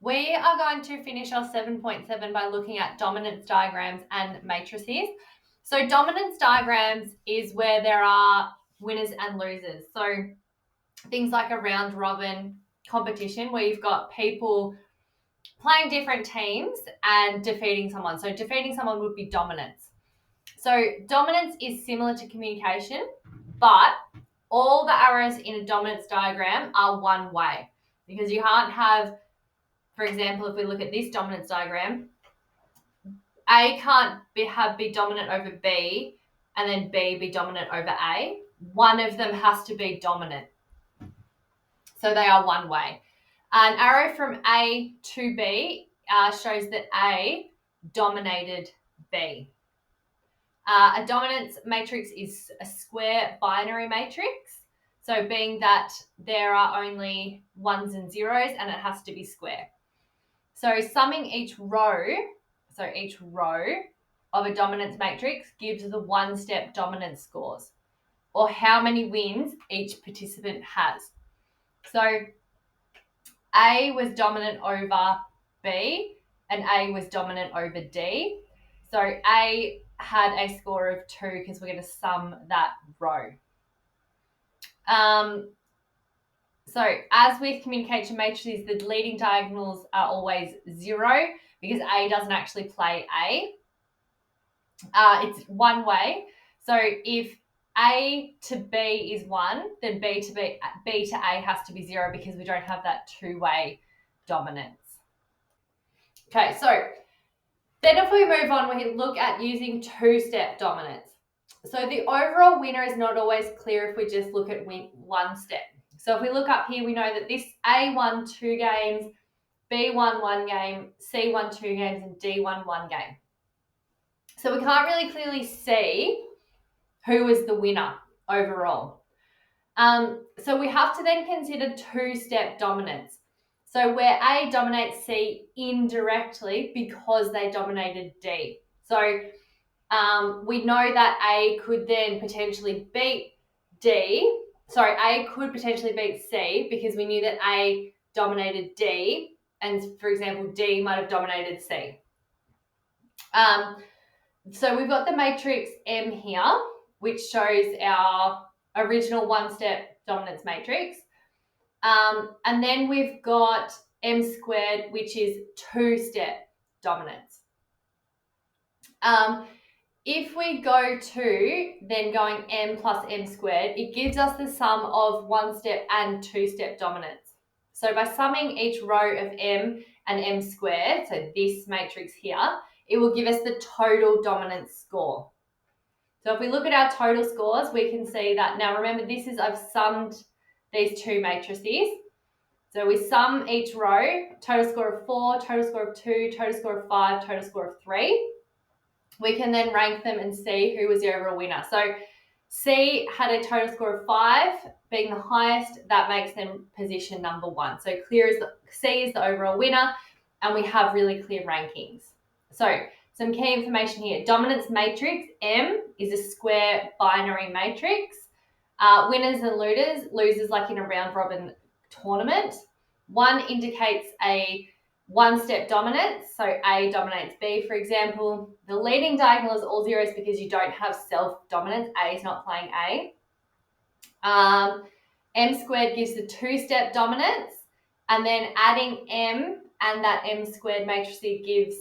We are going to finish our 7.7 by looking at dominance diagrams and matrices. So dominance diagrams is where there are winners and losers. So things like a round robin competition where you've got people playing different teams and defeating someone. So defeating someone would be dominance. So dominance is similar to communication, but all the arrows in a dominance diagram are one way because you can't have, for example, if we look at this dominance diagram, A can't be dominant over B and then B be dominant over A. One of them has to be dominant. So they are one way. An arrow from A to B shows that A dominated B. A dominance matrix is a square binary matrix. So being that there are only ones and zeros and it has to be square. So summing each row of a dominance matrix gives the one-step dominance scores or how many wins each participant has. So A was dominant over B and A was dominant over D. So A had a score of 2 because we're going to sum that row. So as with communication matrices, the leading diagonals are always 0 because A doesn't actually play A. It's one way. So if A to B is 1, then B to A has to be 0 because we don't have that two-way dominance. Okay, so then if we move on, we can look at using two-step dominance. So the overall winner is not always clear if we just look at one step. So if we look up here, we know that this A won 2 games, B won 1 game, C won 2 games, and D won 1 game. So we can't really clearly see who was the winner overall. So we have to then consider two-step dominance. So where A dominates C indirectly because they dominated D. So we know that A could then potentially beat D. Sorry, A could potentially beat C because we knew that A dominated D, and for example, D might have dominated C. So we've got the matrix M here, which shows our original one-step dominance matrix. And then we've got M squared, which is two-step dominance. If we go to then going M plus M squared, it gives us the sum of one-step and two-step dominance. So by summing each row of M and M squared, so this matrix here, it will give us the total dominance score. So if we look at our total scores, we can see that, now remember I've summed these two matrices. So we sum each row, total score of 4, total score of 2, total score of 5, total score of 3. We can then rank them and see who was the overall winner. So C had a total score of 5, being the highest. That makes them position number 1. So C is the overall winner, and we have really clear rankings. So some key information here. Dominance matrix, M, is a square binary matrix. Winners and losers like in a round robin tournament. 1 indicates a one-step dominance, so A dominates B, for example. The leading diagonal is all zeros because you don't have self-dominance. A is not playing A. M squared gives the two-step dominance, and then adding M and that M squared matrix gives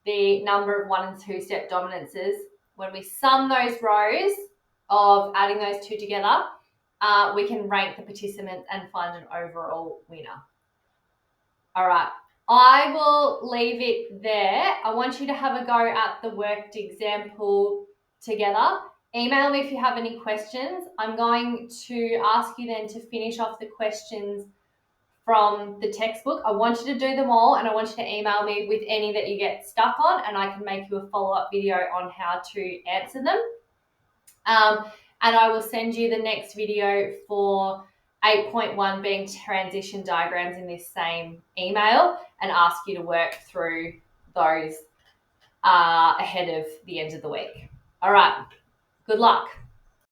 the number of 1 and 2-step dominances. When we sum those rows of adding those two together, we can rank the participants and find an overall winner. All right. I will leave it there. I want you to have a go at the worked example together. Email me if you have any questions. I'm going to ask you then to finish off the questions from the textbook. I want you to do them all, and I want you to email me with any that you get stuck on, and I can make you a follow-up video on how to answer them. And I will send you the next video for 8.1 being transition diagrams in this same email, and ask you to work through those ahead of the end of the week. All right, good luck.